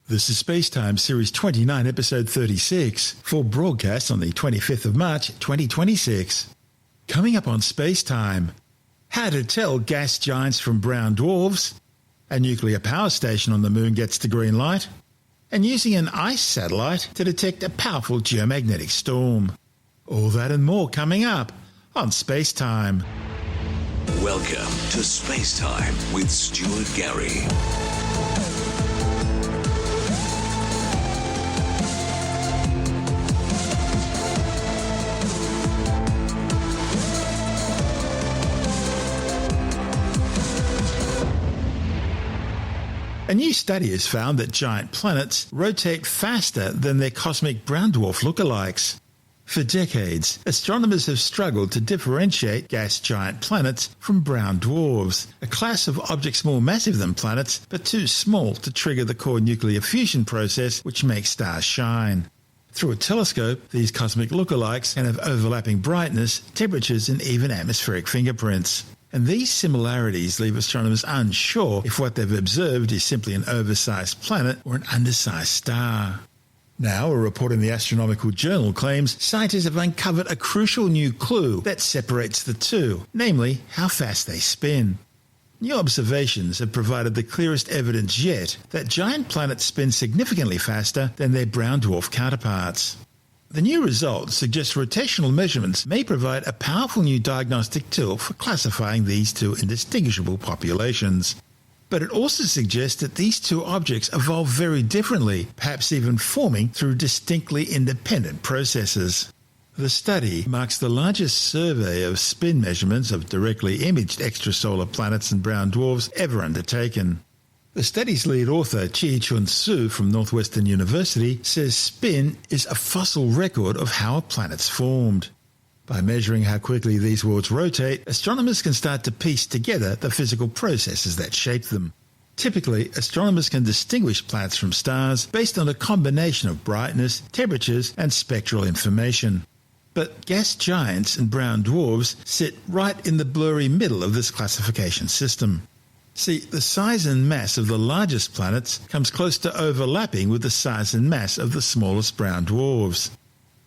This is SpaceTime Series 29, Episode 36, for broadcast on the 25th of March 2026. Coming up on SpaceTime, how to tell gas giants from brown dwarfs, a nuclear power station on the moon gets the green light, and using an ice satellite to detect a powerful geomagnetic storm. All that and more coming up on SpaceTime. Welcome to SpaceTime with Stuart Gary. A new study has found that giant planets rotate faster than their cosmic brown dwarf lookalikes. For decades, astronomers have struggled to differentiate gas giant planets from brown dwarfs, a class of objects more massive than planets but too small to trigger the core nuclear fusion process which makes stars shine. Through a telescope, these cosmic lookalikes can have overlapping brightness, temperatures and even atmospheric fingerprints. And these similarities leave astronomers unsure if what they've observed is simply an oversized planet or an undersized star. Now, a report in the Astronomical Journal claims scientists have uncovered a crucial new clue that separates the two, namely how fast they spin. New observations have provided the clearest evidence yet that giant planets spin significantly faster than their brown dwarf counterparts. The new results suggest rotational measurements may provide a powerful new diagnostic tool for classifying these two indistinguishable populations. But it also suggests that these two objects evolve very differently, perhaps even forming through distinctly independent processes. The study marks the largest survey of spin measurements of directly imaged extrasolar planets and brown dwarfs ever undertaken. The study's lead author, Chi-Chun Su from Northwestern University, says spin is a fossil record of how a planet's formed. By measuring how quickly these worlds rotate, astronomers can start to piece together the physical processes that shape them. Typically, astronomers can distinguish planets from stars based on a combination of brightness, temperatures, and spectral information. But gas giants and brown dwarfs sit right in the blurry middle of this classification system. See, the size and mass of the largest planets comes close to overlapping with the size and mass of the smallest brown dwarfs.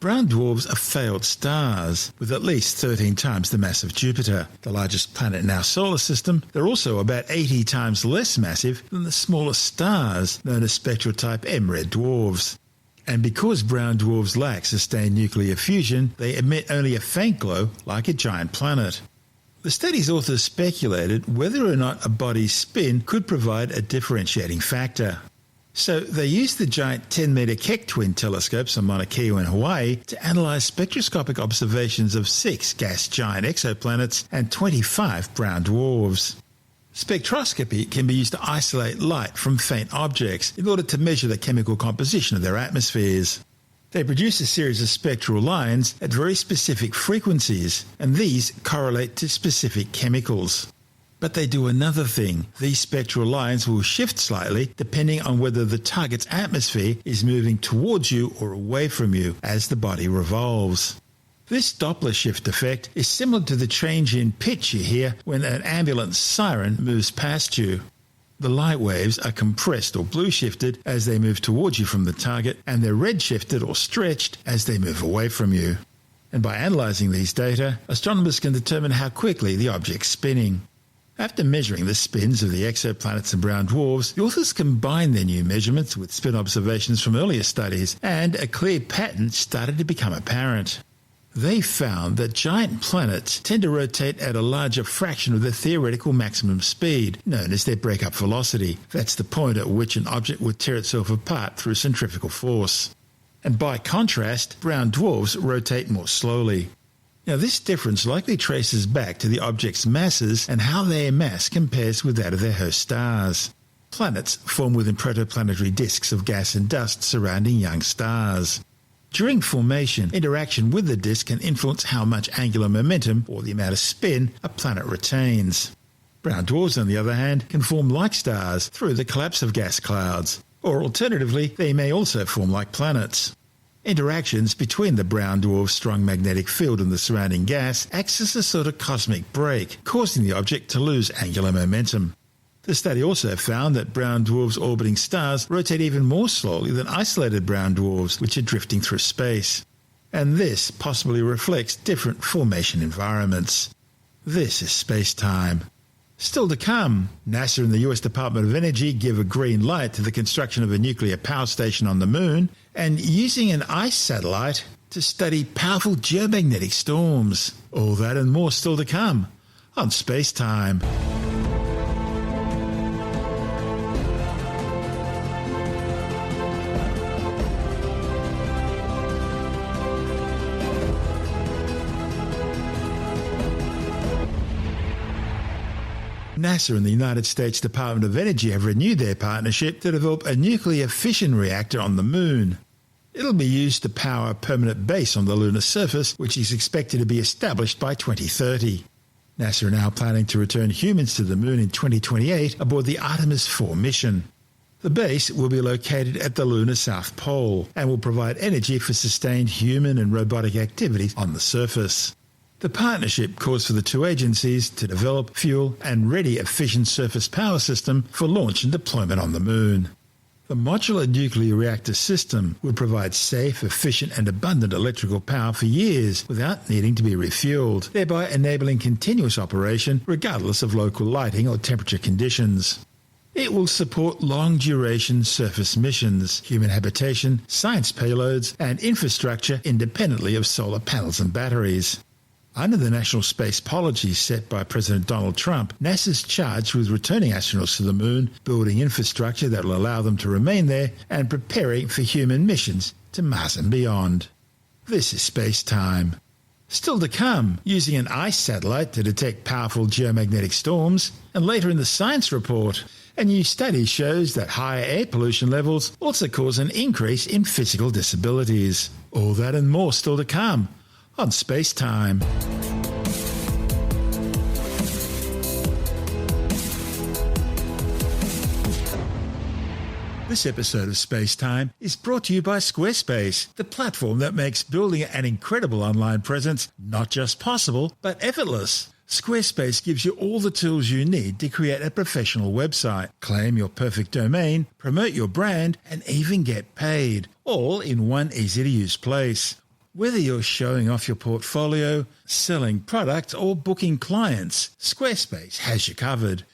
Brown dwarfs are failed stars, with at least 13 times the mass of Jupiter, the largest planet in our solar system. They're also about 80 times less massive than the smallest stars, known as spectral type M red dwarfs. And because brown dwarfs lack sustained nuclear fusion, they emit only a faint glow like a giant planet. The study's authors speculated whether or not a body's spin could provide a differentiating factor. So they used the giant 10-meter Keck twin telescopes on Mauna Kea in Hawaii to analyze spectroscopic observations of 6 gas giant exoplanets and 25 brown dwarfs. Spectroscopy can be used to isolate light from faint objects in order to measure the chemical composition of their atmospheres. They produce a series of spectral lines at very specific frequencies, and these correlate to specific chemicals. But they do another thing. These spectral lines will shift slightly depending on whether the target's atmosphere is moving towards you or away from you as the body revolves. This Doppler shift effect is similar to the change in pitch you hear when an ambulance siren moves past you. The light waves are compressed or blue shifted as they move towards you from the target, and they're red shifted or stretched as they move away from you. And by analysing these data, astronomers can determine how quickly the object's spinning. After measuring the spins of the exoplanets and brown dwarfs, the authors combined their new measurements with spin observations from earlier studies, and a clear pattern started to become apparent. They found that giant planets tend to rotate at a larger fraction of their theoretical maximum speed, known as their breakup velocity. That's the point at which an object would tear itself apart through centrifugal force. And by contrast, brown dwarfs rotate more slowly. Now, this difference likely traces back to the object's masses and how their mass compares with that of their host stars. Planets form within protoplanetary disks of gas and dust surrounding young stars. During formation, interaction with the disk can influence how much angular momentum, or the amount of spin, a planet retains. Brown dwarfs, on the other hand, can form like stars through the collapse of gas clouds, or alternatively, they may also form like planets. Interactions between the brown dwarf's strong magnetic field and the surrounding gas acts as a sort of cosmic brake, causing the object to lose angular momentum. The study also found that brown dwarfs orbiting stars rotate even more slowly than isolated brown dwarfs, which are drifting through space. And this possibly reflects different formation environments. This is space-time. Still to come, NASA and the US Department of Energy give a green light to the construction of a nuclear power station on the Moon, and using an ice satellite to study powerful geomagnetic storms. All that and more still to come on SpaceTime. NASA and the United States Department of Energy have renewed their partnership to develop a nuclear fission reactor on the Moon. It'll be used to power a permanent base on the lunar surface, which is expected to be established by 2030. NASA are now planning to return humans to the Moon in 2028 aboard the Artemis 4 mission. The base will be located at the lunar South Pole and will provide energy for sustained human and robotic activities on the surface. The partnership calls for the two agencies to develop, fuel and ready a fission surface power system for launch and deployment on the Moon. The modular nuclear reactor system would provide safe, efficient and abundant electrical power for years without needing to be refueled, thereby enabling continuous operation regardless of local lighting or temperature conditions. It will support long-duration surface missions, human habitation, science payloads and infrastructure independently of solar panels and batteries. Under the national space policy set by President Donald Trump, NASA's charged with returning astronauts to the Moon, building infrastructure that will allow them to remain there, and preparing for human missions to Mars and beyond. This is space-time. Still to come, using an ice satellite to detect powerful geomagnetic storms, and later in the science report, a new study shows that higher air pollution levels also cause an increase in physical disabilities. All that and more still to come on SpaceTime. This episode of SpaceTime is brought to you by Squarespace, the platform that makes building an incredible online presence not just possible, but effortless. Squarespace gives you all the tools you need to create a professional website, claim your perfect domain, promote your brand, and even get paid, all in one easy-to-use place. Whether you're showing off your portfolio, selling products, or booking clients, Squarespace has you covered.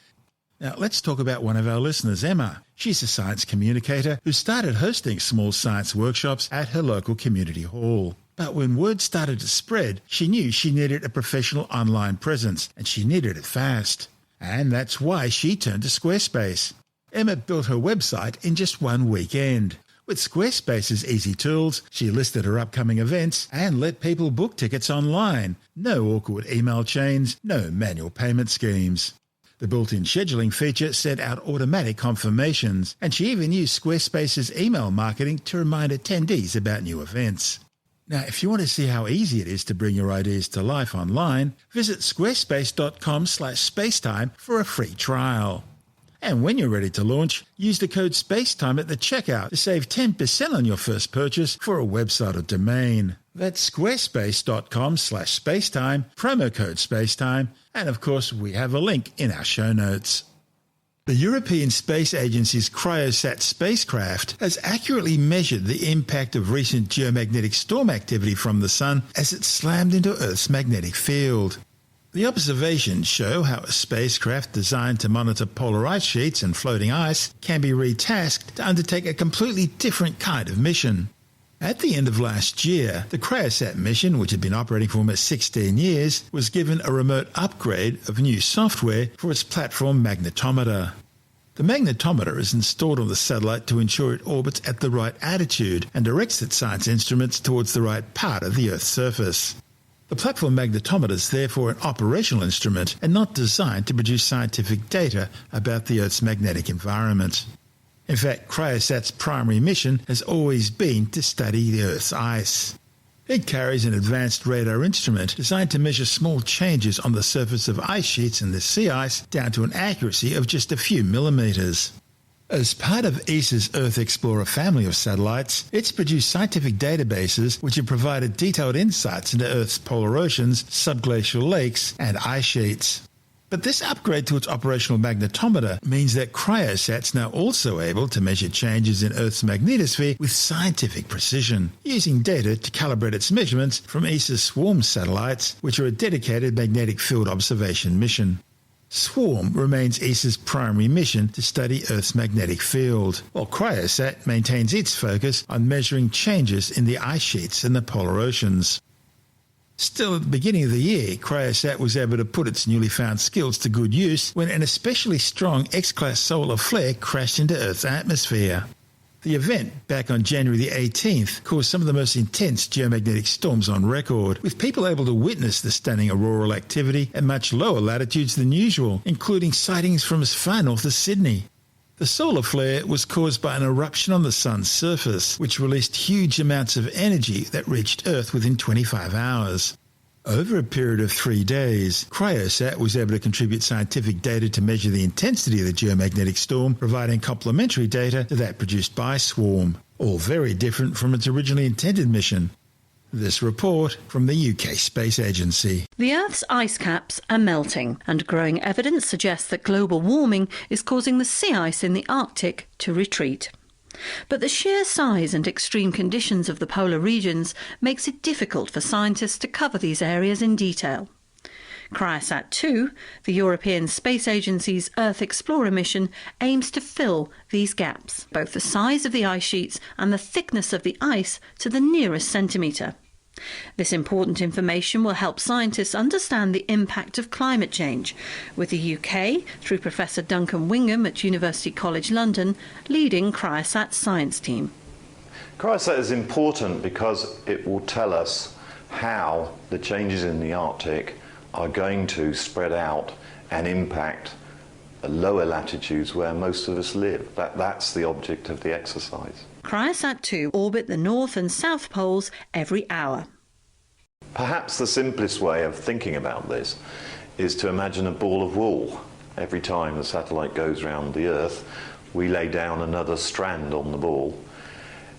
Now, let's talk about one of our listeners, Emma. She's a science communicator who started hosting small science workshops at her local community hall. But when word started to spread, she knew she needed a professional online presence, and she needed it fast. And that's why she turned to Squarespace. Emma built her website in just one weekend. With Squarespace's easy tools, she listed her upcoming events and let people book tickets online. No awkward email chains, no manual payment schemes. The built-in scheduling feature sent out automatic confirmations, and she even used Squarespace's email marketing to remind attendees about new events. Now, if you want to see how easy it is to bring your ideas to life online, visit squarespace.com/spacetime for a free trial. And when you're ready to launch, use the code SpaceTime at the checkout to save 10% on your first purchase for a website or domain. That's squarespace.com/spacetime, promo code SpaceTime, and of course we have a link in our show notes. The European Space Agency's Cryosat spacecraft has accurately measured the impact of recent geomagnetic storm activity from the Sun as it slammed into Earth's magnetic field. The observations show how a spacecraft designed to monitor polar ice sheets and floating ice can be retasked to undertake a completely different kind of mission. At the end of last year, the Cryosat mission, which had been operating for almost 16 years, was given a remote upgrade of new software for its platform magnetometer. The magnetometer is installed on the satellite to ensure it orbits at the right attitude and directs its science instruments towards the right part of the Earth's surface. The platform magnetometer is therefore an operational instrument and not designed to produce scientific data about the Earth's magnetic environment. In fact, Cryosat's primary mission has always been to study the Earth's ice. It carries an advanced radar instrument designed to measure small changes on the surface of ice sheets and the sea ice down to an accuracy of just a few millimeters. As part of ESA's Earth Explorer family of satellites, it's produced scientific databases which have provided detailed insights into Earth's polar oceans, subglacial lakes, and ice sheets. But this upgrade to its operational magnetometer means that Cryosat's now also able to measure changes in Earth's magnetosphere with scientific precision, using data to calibrate its measurements from ESA's SWARM satellites, which are a dedicated magnetic field observation mission. SWARM remains ESA's primary mission to study Earth's magnetic field, while Cryosat maintains its focus on measuring changes in the ice sheets in the polar oceans. Still, at the beginning of the year, Cryosat was able to put its newly found skills to good use when an especially strong X-class solar flare crashed into Earth's atmosphere. The event, back on January the 18th, caused some of the most intense geomagnetic storms on record, with people able to witness the stunning auroral activity at much lower latitudes than usual, including sightings from as far north as Sydney. The solar flare was caused by an eruption on the sun's surface, which released huge amounts of energy that reached Earth within 25 hours. Over a period of 3 days, Cryosat was able to contribute scientific data to measure the intensity of the geomagnetic storm, providing complementary data to that produced by SWARM, all very different from its originally intended mission. This report from the UK Space Agency. The Earth's ice caps are melting, and growing evidence suggests that global warming is causing the sea ice in the Arctic to retreat. But the sheer size and extreme conditions of the polar regions makes it difficult for scientists to cover these areas in detail. Cryosat 2, the European Space Agency's Earth Explorer mission, aims to fill these gaps, both the size of the ice sheets and the thickness of the ice to the nearest centimetre. This important information will help scientists understand the impact of climate change, with the UK, through Professor Duncan Wingham at University College London, leading Cryosat's science team. Cryosat is important because it will tell us how the changes in the Arctic are going to spread out and impact the lower latitudes where most of us live. That's the object of the exercise. Cryosat 2 orbit the North and South Poles every hour. Perhaps the simplest way of thinking about this is to imagine a ball of wool. Every time the satellite goes around the Earth, we lay down another strand on the ball.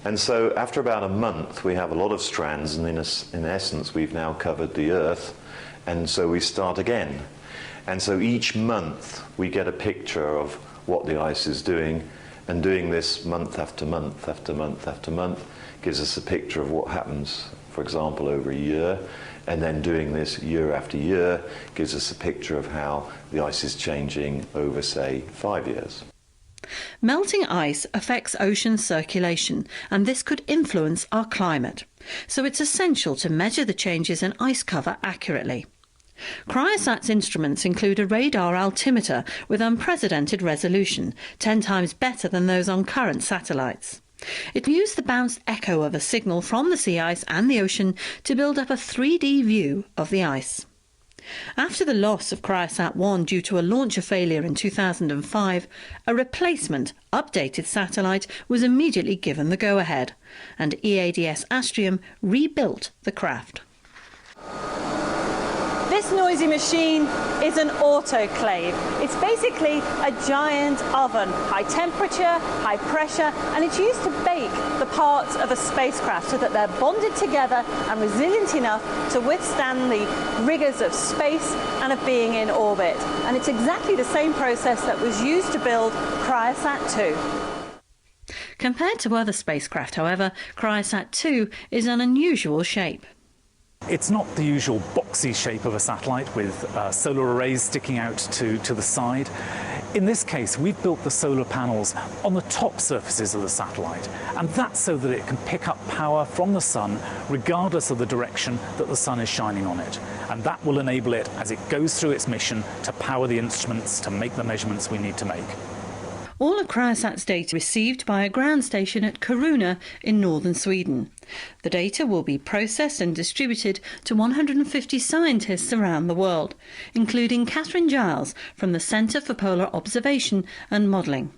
And so after about a month, we have a lot of strands, and in essence, we've now covered the Earth, and so we start again. And so each month, we get a picture of what the ice is doing, and doing this month after month after month after month gives us a picture of what happens, for example, over a year, and then doing this year after year gives us a picture of how the ice is changing over, say, 5 years. Melting ice affects ocean circulation, and this could influence our climate. So it's essential to measure the changes in ice cover accurately. Cryosat's instruments include a radar altimeter with unprecedented resolution, 10 times better than those on current satellites. It used the bounced echo of a signal from the sea ice and the ocean to build up a 3D view of the ice. After the loss of Cryosat 1 due to a launcher failure in 2005, a replacement, updated satellite was immediately given the go-ahead, and EADS Astrium rebuilt the craft. This noisy machine is an autoclave. It's basically a giant oven, high temperature, high pressure, and it's used to bake the parts of a spacecraft so that they're bonded together and resilient enough to withstand the rigors of space and of being in orbit. And it's exactly the same process that was used to build Cryosat 2. Compared to other spacecraft, however, Cryosat 2 is an unusual shape. It's not the usual boxy shape of a satellite with solar arrays sticking out to the side. In this case, we've built the solar panels on the top surfaces of the satellite, and that's so that it can pick up power from the sun regardless of the direction that the sun is shining on it. And that will enable it, as it goes through its mission, to power the instruments to make the measurements we need to make. All of Cryosat's data received by a ground station at Kiruna in northern Sweden. The data will be processed and distributed to 150 scientists around the world, including Catherine Giles from the Centre for Polar Observation and Modelling.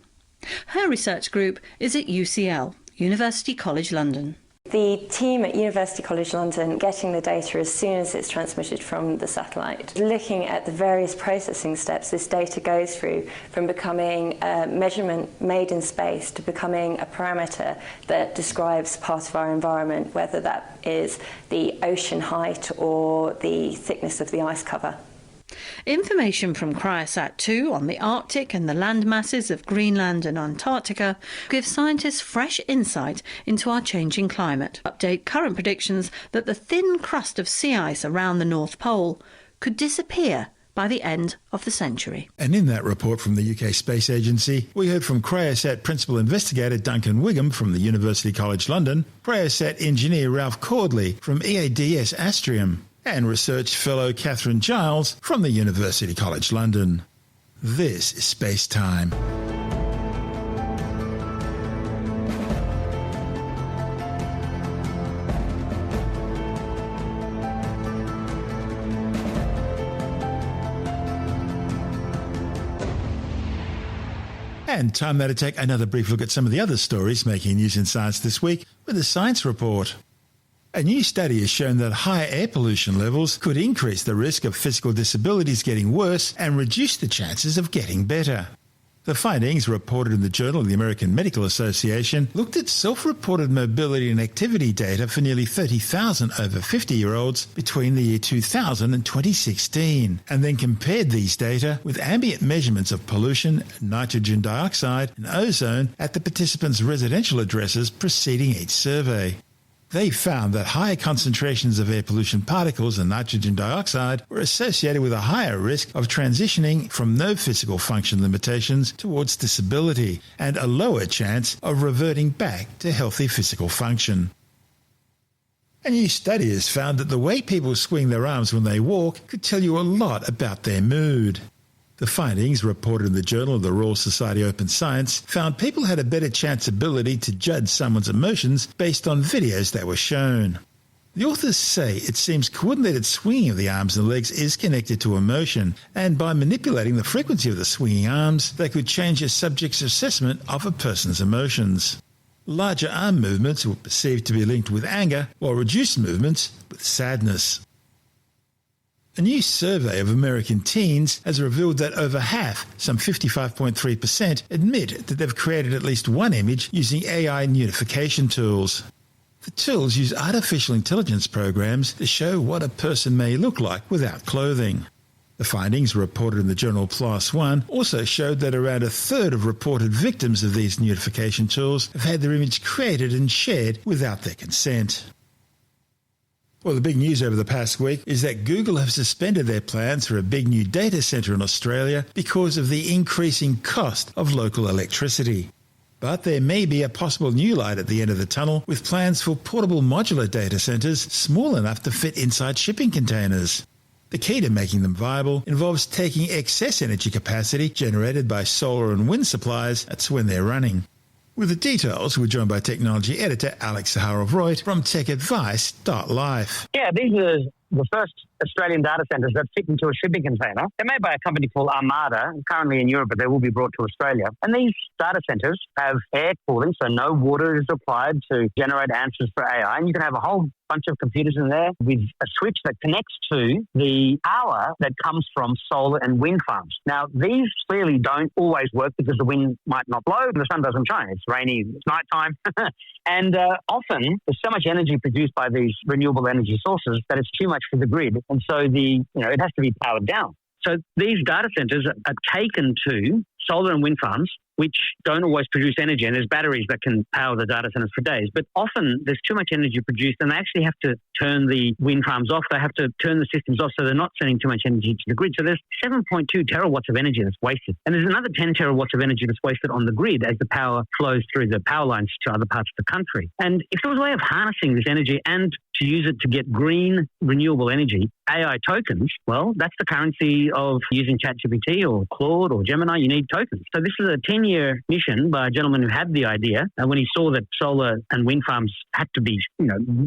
Her research group is at UCL, University College London. The team at University College London getting the data as soon as it's transmitted from the satellite. Looking at the various processing steps this data goes through, from becoming a measurement made in space to becoming a parameter that describes part of our environment, whether that is the ocean height or the thickness of the ice cover. Information from Cryosat 2 on the Arctic and the land masses of Greenland and Antarctica gives scientists fresh insight into our changing climate, update current predictions that the thin crust of sea ice around the North Pole could disappear by the end of the century. And in that report from the UK Space Agency, we heard from Cryosat Principal Investigator Duncan Wigham from the University College London, Cryosat Engineer Ralph Cordley from EADS Astrium, and Research Fellow Catherine Giles from the University College London. This is Space Time. And time now to take another brief look at some of the other stories making news in science this week with a science report. A new study has shown that higher air pollution levels could increase the risk of physical disabilities getting worse and reduce the chances of getting better. The findings, reported in the Journal of the American Medical Association, looked at self-reported mobility and activity data for nearly 30,000 over 50-year-olds between the year 2000 and 2016, and then compared these data with ambient measurements of pollution, nitrogen dioxide, and ozone at the participants' residential addresses preceding each survey. They found that higher concentrations of air pollution particles and nitrogen dioxide were associated with a higher risk of transitioning from no physical function limitations towards disability and a lower chance of reverting back to healthy physical function. A new study has found that the way people swing their arms when they walk could tell you a lot about their mood. The findings, reported in the Journal of the Royal Society Open Science, found people had a better chanceability to judge someone's emotions based on videos that were shown. The authors say it seems coordinated swinging of the arms and legs is connected to emotion, and by manipulating the frequency of the swinging arms, they could change a subject's assessment of a person's emotions. Larger arm movements were perceived to be linked with anger, while reduced movements with sadness. A new survey of American teens has revealed that over half, some 55.3%, admit that they've created at least one image using AI nudification tools. The tools use artificial intelligence programs to show what a person may look like without clothing. The findings, reported in the journal PLOS ONE, also showed that around a third of reported victims of these nudification tools have had their image created and shared without their consent. Well, the big news over the past week is that Google have suspended their plans for a big new data centre in Australia because of the increasing cost of local electricity. But there may be a possible new light at the end of the tunnel with plans for portable modular data centres small enough to fit inside shipping containers. The key to making them viable involves taking excess energy capacity generated by solar and wind supplies, that's when they're running. With the details, we're joined by technology editor Alex Zaharov-Reutt from techadvice.life. Yeah, these are the first Australian data centres that fit into a shipping container. They're made by a company called Armada, currently in Europe, but they will be brought to Australia. And these data centres have air cooling, so no water is required to generate answers for AI. And you can have a whole bunch of computers in there with a switch that connects to the power that comes from solar and wind farms. Now, these clearly don't always work because the wind might not blow and the sun doesn't shine. It's rainy, it's nighttime. And often there's so much energy produced by these renewable energy sources that it's too much for the grid. And so it has to be powered down. So these data centers are taken to solar and wind farms, which don't always produce energy, and there's batteries that can power the data centers for days. But often there's too much energy produced, and they actually have to turn the wind farms off. They have to turn the systems off so they're not sending too much energy to the grid. So there's 7.2 terawatts of energy that's wasted. And there's another 10 terawatts of energy that's wasted on the grid as the power flows through the power lines to other parts of the country. And if there was a way of harnessing this energy and to use it to get green renewable energy, AI tokens, well, that's the currency of using ChatGPT or Claude or Gemini. You need tokens. So this is a 10-year mission by a gentleman who had the idea. And when he saw that solar and wind farms had to be,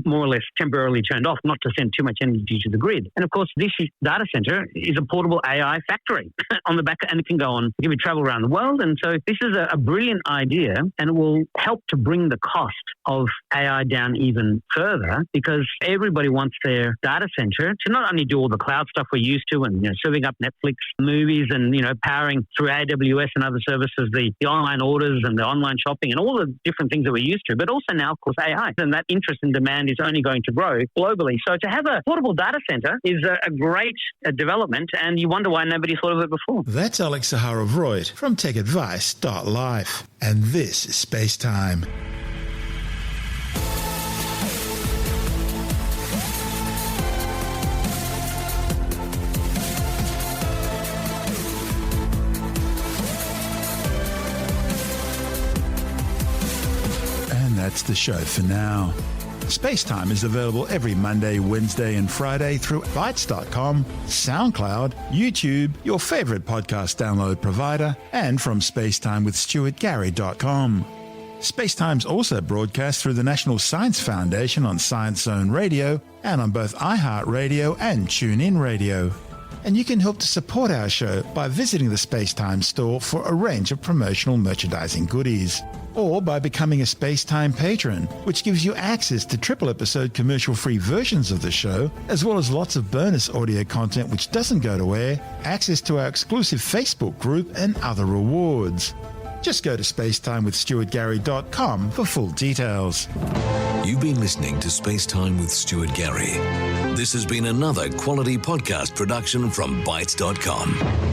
more or less temporarily turned off, not to send too much energy to the grid. And of course, this data center is a portable AI factory on the back, and it can go on, give you travel around the world. And so this is a brilliant idea, and it will help to bring the cost of AI down even further, because everybody wants their data center to not only do all the cloud stuff we're used to and serving up Netflix movies and powering through AWS AWS and other services, the online orders and the online shopping and all the different things that we're used to, but also now, of course, AI. And that interest and demand is only going to grow globally. So to have a portable data center is a great development, and you wonder why nobody thought of it before. That's Alex Zaharov-Reut from TechAdvice.life. And this is Space Time. That's the show for now. SpaceTime is available every Monday, Wednesday and Friday through Bytes.com, SoundCloud, YouTube, your favourite podcast download provider, and from spacetimewithstuartgary.com. SpaceTime's also broadcast through the National Science Foundation on Science Zone Radio and on both iHeartRadio and TuneIn Radio. And you can help to support our show by visiting the SpaceTime store for a range of promotional merchandising goodies. Or by becoming a SpaceTime patron, which gives you access to triple-episode commercial-free versions of the show, as well as lots of bonus audio content which doesn't go to air, access to our exclusive Facebook group, and other rewards. Just go to spacetimewithstuartgary.com for full details. You've been listening to SpaceTime with Stuart Gary. This has been another quality podcast production from Bytes.com.